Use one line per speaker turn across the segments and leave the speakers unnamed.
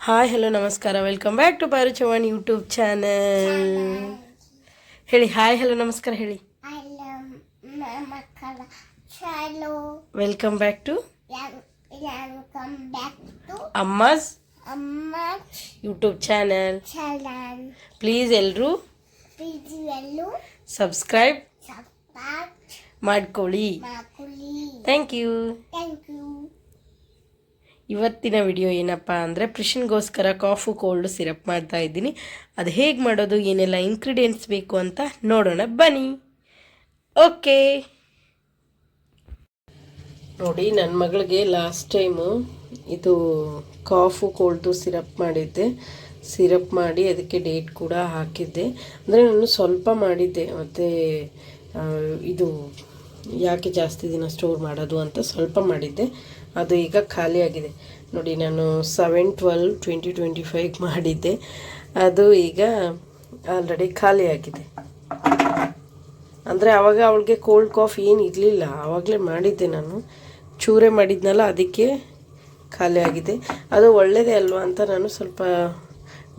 Hi hello ನಮಸ್ಕಾರ, welcome back to Paru Chavan YouTube channel. ಹೇಳಿ hi hello ನಮಸ್ಕಾರ ಹೇಳಿ. ವೆಲ್ಕಮ್ ಬ್ಯಾಕ್ ಟು ಅಮ್ಮಾಸ್ ಯೂಟ್ಯೂಬ್ ಚಾನಲ್. ಪ್ಲೀಸ್ ಎಲ್ಲರೂ ಸಬ್ಸ್ಕ್ರೈಬ್ ಮಾಡ್ಕೊಳ್ಳಿ. Thank you. ಇವತ್ತಿನ ವಿಡಿಯೋ ಏನಪ್ಪ ಅಂದರೆ ಪ್ರಿಷನ್ಗೋಸ್ಕರ ಕಾಫು ಕೋಲ್ಡ್ ಸಿರಪ್ ಮಾಡ್ತಾ ಇದ್ದೀನಿ. ಅದು ಹೇಗೆ ಮಾಡೋದು, ಏನೆಲ್ಲ ಇಂಗ್ರೀಡಿಯೆಂಟ್ಸ್ ಬೇಕು ಅಂತ ನೋಡೋಣ ಬನ್ನಿ. ಓಕೆ ನೋಡಿ, ನನ್ನ ಮಗಳಿಗೆ ಲಾಸ್ಟ್ ಟೈಮು ಇದು ಕಾಫು ಕೋಲ್ಡು ಸಿರಪ್ ಮಾಡಿದ್ದೆ. ಸಿರಪ್ ಮಾಡಿ ಅದಕ್ಕೆ ಡೇಟ್ ಕೂಡ ಹಾಕಿದ್ದೆ. ಅಂದರೆ ನಾನು ಸ್ವಲ್ಪ ಮಾಡಿದ್ದೆ, ಮತ್ತು ಇದು ಯಾಕೆ ಜಾಸ್ತಿ ದಿನ ಸ್ಟೋರ್ ಮಾಡೋದು ಅಂತ ಸ್ವಲ್ಪ ಮಾಡಿದ್ದೆ. ಅದು ಈಗ ಖಾಲಿಯಾಗಿದೆ ನೋಡಿ. ನಾನು 7/12/2025 ಮಾಡಿದ್ದೆ, ಅದು ಈಗ ಆಲ್ರೆಡಿ ಖಾಲಿಯಾಗಿದೆ. ಅಂದರೆ ಆವಾಗ ಅವಳಿಗೆ ಕೋಲ್ಡ್ ಕಾಫ್ ಏನು ಇರಲಿಲ್ಲ, ಆವಾಗಲೇ ಮಾಡಿದ್ದೆ ನಾನು. ಚೂರೆ ಮಾಡಿದ್ನಲ್ಲ, ಅದಕ್ಕೆ ಖಾಲಿಯಾಗಿದೆ. ಅದು ಒಳ್ಳೆಯದೇ ಅಲ್ವಾ ಅಂತ ನಾನು ಸ್ವಲ್ಪ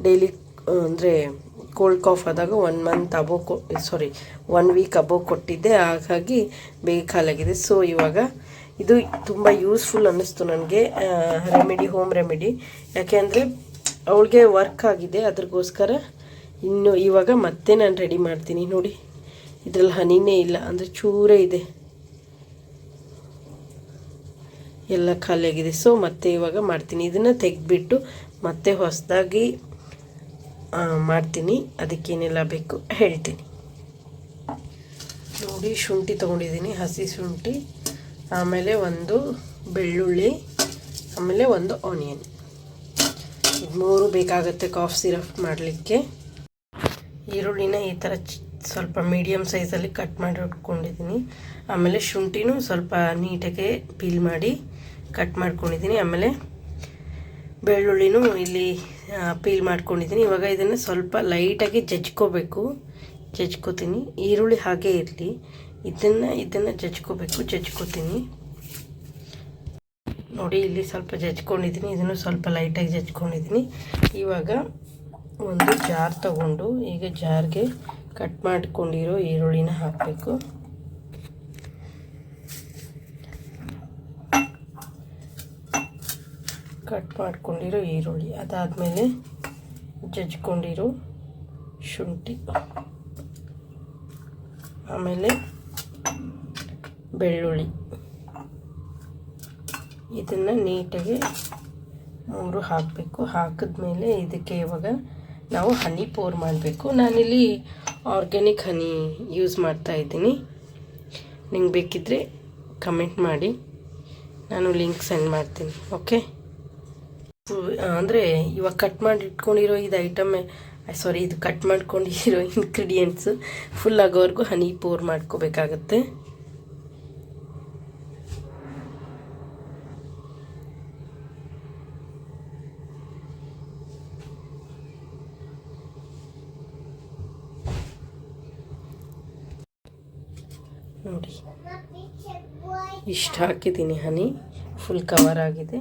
ಡೈಲಿ, ಅಂದರೆ ಕೋಲ್ಡ್ ಕಾಫ್ ಆದಾಗ 1 ವೀಕ್ ಅಬೋ ಕೊಟ್ಟಿದ್ದೆ, ಹಾಗಾಗಿ ಬೇಗ ಖಾಲಿಯಾಗಿದೆ. ಸೊ ಇವಾಗ ಇದು ತುಂಬ ಯೂಸ್ಫುಲ್ ಅನ್ನಿಸ್ತು ನನಗೆ, ಹೋಮ್ ರೆಮಿಡಿ. ಯಾಕೆ ಅಂದರೆ ಅವಳಿಗೆ ವರ್ಕ್ ಆಗಿದೆ, ಅದ್ರಗೋಸ್ಕರ ಇವಾಗ ಮತ್ತೆ ನಾನು ರೆಡಿ ಮಾಡ್ತೀನಿ. ನೋಡಿ, ಇದರಲ್ಲಿ ಹನಿನೇ ಇಲ್ಲ, ಅಂದರೆ ಚೂರೇ ಇದೆ, ಎಲ್ಲ ಖಾಲಿಯಾಗಿದೆ. ಸೊ ಮತ್ತೆ ಇವಾಗ ಮಾಡ್ತೀನಿ. ಇದನ್ನು ತೆಗೆದ್ಬಿಟ್ಟು ಮತ್ತೆ ಹೊಸದಾಗಿ ಮಾಡ್ತೀನಿ. ಅದಕ್ಕೇನೆಲ್ಲ ಬೇಕು ಹೇಳ್ತೀನಿ ನೋಡಿ. ಶುಂಠಿ ತೊಗೊಂಡಿದ್ದೀನಿ, ಹಸಿ ಶುಂಠಿ, ಆಮೇಲೆ ಒಂದು ಬೆಳ್ಳುಳ್ಳಿ, ಆಮೇಲೆ ಒಂದು ಆನಿಯನ್. ಇದು 3 ಬೇಕಾಗುತ್ತೆ ಕಾಫ್ ಸಿರಪ್ ಮಾಡಲಿಕ್ಕೆ. ಈರುಳ್ಳಿನ ಈ ಥರ ಸ್ವಲ್ಪ ಮೀಡಿಯಮ್ ಸೈಜಲ್ಲಿ ಕಟ್ ಮಾಡಿ ಇಟ್ಕೊಂಡಿದ್ದೀನಿ. ಆಮೇಲೆ ಶುಂಠಿನೂ ಸ್ವಲ್ಪ ನೀಟಾಗಿ ಪೀಲ್ ಮಾಡಿ ಕಟ್ ಮಾಡ್ಕೊಂಡಿದ್ದೀನಿ. ಆಮೇಲೆ ಬೆಳ್ಳುಳ್ಳಿನೂ ಇಲ್ಲಿ ಪೀಲ್ ಮಾಡ್ಕೊಂಡಿದ್ದೀನಿ. ಇವಾಗ ಇದನ್ನು ಸ್ವಲ್ಪ ಲೈಟಾಗಿ ಜಜ್ಕೋತೀನಿ. ಈರುಳ್ಳಿ ಹಾಗೇ ಇರಲಿ, ಇದನ್ನು ಜಜ್ಕೋತೀನಿ ನೋಡಿ. ಇಲ್ಲಿ ಸ್ವಲ್ಪ ಜಜ್ಕೊಂಡಿದ್ದೀನಿ, ಇದನ್ನು ಸ್ವಲ್ಪ ಲೈಟಾಗಿ ಜಜ್ಕೊಂಡಿದ್ದೀನಿ. ಇವಾಗ ಒಂದು ಜಾರ್ ತಗೊಂಡು ಈಗ ಜಾರ್ಗೆ ಕಟ್ ಮಾಡ್ಕೊಂಡಿರೋ ಈರುಳ್ಳಿನ ಹಾಕಬೇಕು. ಕಟ್ ಮಾಡ್ಕೊಂಡಿರೋ ಈರುಳ್ಳಿ, ಅದಾದಮೇಲೆ ಜಜ್ಕೊಂಡಿರೋ ಶುಂಠಿ, ಆಮೇಲೆ ಬೆಳ್ಳುಳ್ಳಿ, ಇದನ್ನು ನೀಟಾಗಿ 3 ಹಾಕಬೇಕು. ಹಾಕಿದ್ಮೇಲೆ ಇದಕ್ಕೆ ಇವಾಗ ನಾವು ಹನಿ ಪೋರ್ ಮಾಡಬೇಕು. ನಾನಿಲ್ಲಿ ಆರ್ಗ್ಯಾನಿಕ್ ಹನಿ ಯೂಸ್ ಮಾಡ್ತಾ ಇದ್ದೀನಿ. ನಿಮ್ಗೆ ಬೇಕಿದ್ದರೆ ಕಮೆಂಟ್ ಮಾಡಿ, ನಾನು ಲಿಂಕ್ ಸೆಂಡ್ ಮಾಡ್ತೀನಿ. ಓಕೆ, ಅಂದರೆ ಇವಾಗ ಕಟ್ ಮಾಡಿ ಇಟ್ಕೊಂಡಿರೋ ಇದು ಕಟ್ ಮಾಡ್ಕೊಂಡಿರೋ ಇಂಗ್ರೀಡಿಯೆಂಟ್ಸು ಫುಲ್ ಆಗೋವರೆಗೂ ಹನಿ ಪೋರ್ ಮಾಡ್ಕೋಬೇಕಾಗತ್ತೆ. ನೋಡಿ, ಇಷ್ಟು ಹಾಕಿದ್ದೀನಿ, ಹನಿ ಫುಲ್ ಕವರ್ ಆಗಿದೆ.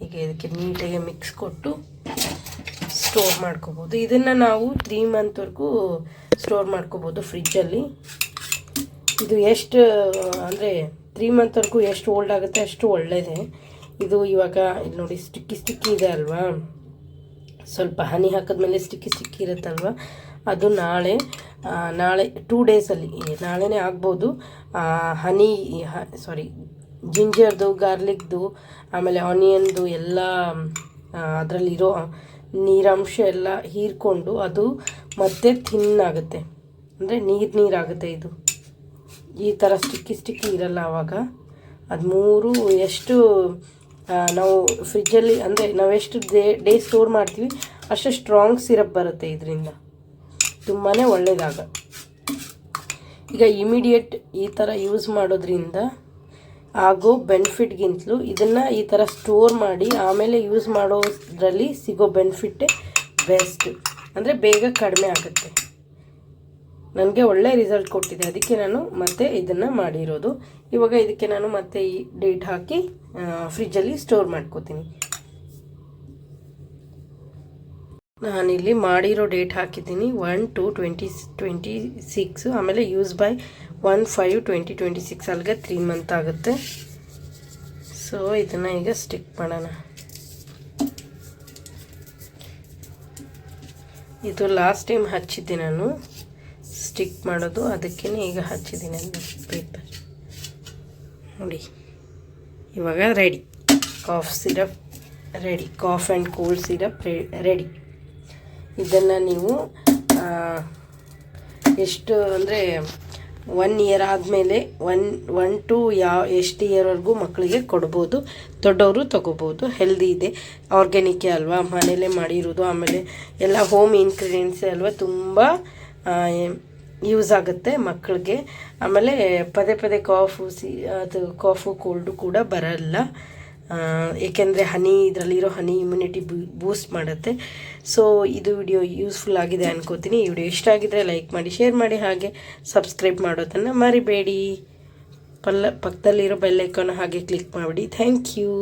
ಈಗ ಇದಕ್ಕೆ ನೀಟಾಗಿ ಮಿಕ್ಸ್ ಕೊಟ್ಟು ಸ್ಟೋರ್ ಮಾಡ್ಕೋಬೋದು. ಇದನ್ನು ನಾವು 3 ಮಂತ್ವರೆಗೂ ಸ್ಟೋರ್ ಮಾಡ್ಕೋಬೋದು ಫ್ರಿಜ್ಜಲ್ಲಿ. ಇದು ಎಷ್ಟು ಅಂದರೆ 3 ಮಂತ್ವರೆಗೂ ಎಷ್ಟು ಓಲ್ಡ್ ಆಗುತ್ತೆ ಅಷ್ಟು ಒಳ್ಳೆಯದೇ. ಇದು ಇವಾಗ ಇಲ್ಲಿ ನೋಡಿ, ಸ್ಟಿಕ್ಕಿ ಇದೆ ಅಲ್ವಾ, ಸ್ವಲ್ಪ ಹನಿ ಹಾಕಿದ್ಮೇಲೆ ಸ್ಟಿಕ್ಕಿ ಇರುತ್ತಲ್ವ, ಅದು ನಾಳೆ 2 ಡೇಸಲ್ಲಿ, ನಾಳೆನೇ ಆಗ್ಬೋದು. ಜಿಂಜರ್ದು, ಗಾರ್ಲಿಕ್ದು, ಆಮೇಲೆ ಆನಿಯನ್ದು ಎಲ್ಲ ಅದರಲ್ಲಿರೋ ನೀರಾಂಶ ಎಲ್ಲ ಹೀರ್ಕೊಂಡು ಅದು ಮತ್ತೆ ಥಿನ್ನಾಗುತ್ತೆ, ಅಂದರೆ ನೀರಾಗುತ್ತೆ. ಇದು ಈ ಥರ ಸ್ಟಿಕ್ಕಿ ಇರಲ್ಲ ಆವಾಗ. ಅದು 3 ಎಷ್ಟು ನಾವು ಫ್ರಿಜ್ಜಲ್ಲಿ, ಅಂದರೆ ನಾವೆಷ್ಟು ಡೇ ಸ್ಟೋರ್ ಮಾಡ್ತೀವಿ ಅಷ್ಟು ಸ್ಟ್ರಾಂಗ್ ಸಿರಪ್ ಬರುತ್ತೆ ಇದರಿಂದ, ತುಂಬಾ ಒಳ್ಳೆಯದಾಗ. ಈಗ ಇಮಿಡಿಯೇಟ್ ಈ ಥರ ಯೂಸ್ ಮಾಡೋದ್ರಿಂದ ಆಗೋ ಬೆನಿಫಿಟ್ಗಿಂತಲೂ ಇದನ್ನು ಈ ಥರ ಸ್ಟೋರ್ ಮಾಡಿ ಆಮೇಲೆ ಯೂಸ್ ಮಾಡೋದ್ರಲ್ಲಿ ಸಿಗೋ ಬೆನಿಫಿಟ್ಟೇ ಬೆಸ್ಟ್. ಅಂದರೆ ಬೇಗ ಕಡಿಮೆ ಆಗುತ್ತೆ. ನನಗೆ ಒಳ್ಳೆ ರಿಸಲ್ಟ್ ಕೊಟ್ಟಿದೆ, ಅದಕ್ಕೆ ನಾನು ಮತ್ತೆ ಇದನ್ನು ಮಾಡಿರೋದು. ಇವಾಗ ಇದಕ್ಕೆ ನಾನು ಮತ್ತೆ ಈ ಡೇಟ್ ಹಾಕಿ ಫ್ರಿಜ್ಜಲ್ಲಿ ಸ್ಟೋರ್ ಮಾಡ್ಕೋತೀನಿ. ನಾನಿಲ್ಲಿ ಮಾಡಿರೋ ಡೇಟ್ ಹಾಕಿದ್ದೀನಿ 1/2/2026, ಆಮೇಲೆ ಯೂಸ್ ಬೈ 1/5/2026, ಅಲ್ಲಿಗೆ 3 ಮಂತ್ ಆಗುತ್ತೆ. ಸೊ ಇದನ್ನು ಈಗ ಸ್ಟಿಕ್ ಮಾಡೋಣ. ಇದು ಲಾಸ್ಟ್ ಟೈಮ್ ಹಚ್ಚಿದ್ದೆ ನಾನು ಸ್ಟಿಕ್ ಮಾಡೋದು, ಅದಕ್ಕೇ ಈಗ ಹಚ್ಚಿದ್ದೀನಿ ಪೇಪರ್ ನೋಡಿ. ಇವಾಗ ready, cough syrup ready, cough and cold syrup ready. ಇದನ್ನು ನೀವು ಎಷ್ಟು ಅಂದರೆ 1 ಇಯರ್ ಆದಮೇಲೆ 1 to ಎಷ್ಟು ಇಯರ್ವರೆಗೂ ಮಕ್ಕಳಿಗೆ ಕೊಡ್ಬೋದು, ದೊಡ್ಡವರು ತೊಗೋಬೋದು. ಹೆಲ್ದಿ ಇದೆ, ಆರ್ಗ್ಯಾನಿಕ್ಕೇ ಅಲ್ವಾ, ಮನೆಯಲ್ಲೇ ಮಾಡಿರೋದು, ಆಮೇಲೆ ಎಲ್ಲ ಹೋಮ್ ಇಂಗ್ರೀಡಿಯೆಂಟ್ಸೇ ಅಲ್ವಾ, ತುಂಬ ಯೂಸ್ ಆಗುತ್ತೆ ಮಕ್ಕಳಿಗೆ. ಆಮೇಲೆ ಪದೇ ಪದೇ ಕಾಫು ಕೋಲ್ಡು ಕೂಡ ಬರಲ್ಲ, ಏಕೆಂದರೆ ಇದರಲ್ಲಿರೋ ಹನಿ ಇಮ್ಯುನಿಟಿ ಬೂಸ್ಟ್ ಮಾಡುತ್ತೆ. ಸೊ ಇದು ವಿಡಿಯೋ ಯೂಸ್ಫುಲ್ ಆಗಿದೆ ಅನ್ಕೋತೀನಿ. ಈ ವಿಡಿಯೋ ಇಷ್ಟ ಆಗಿದ್ರೆ ಲೈಕ್ ಮಾಡಿ, ಶೇರ್ ಮಾಡಿ, ಹಾಗೆ ಸಬ್ಸ್ಕ್ರೈಬ್ ಮಾಡೋದನ್ನು ಮರಿಬೇಡಿ. ಪಕ್ಕದಲ್ಲಿರೋ ಬೆಲ್ ಐಕಾನ್ ಹಾಗೆ ಕ್ಲಿಕ್ ಮಾಡಿಬಿಡಿ. Thank you.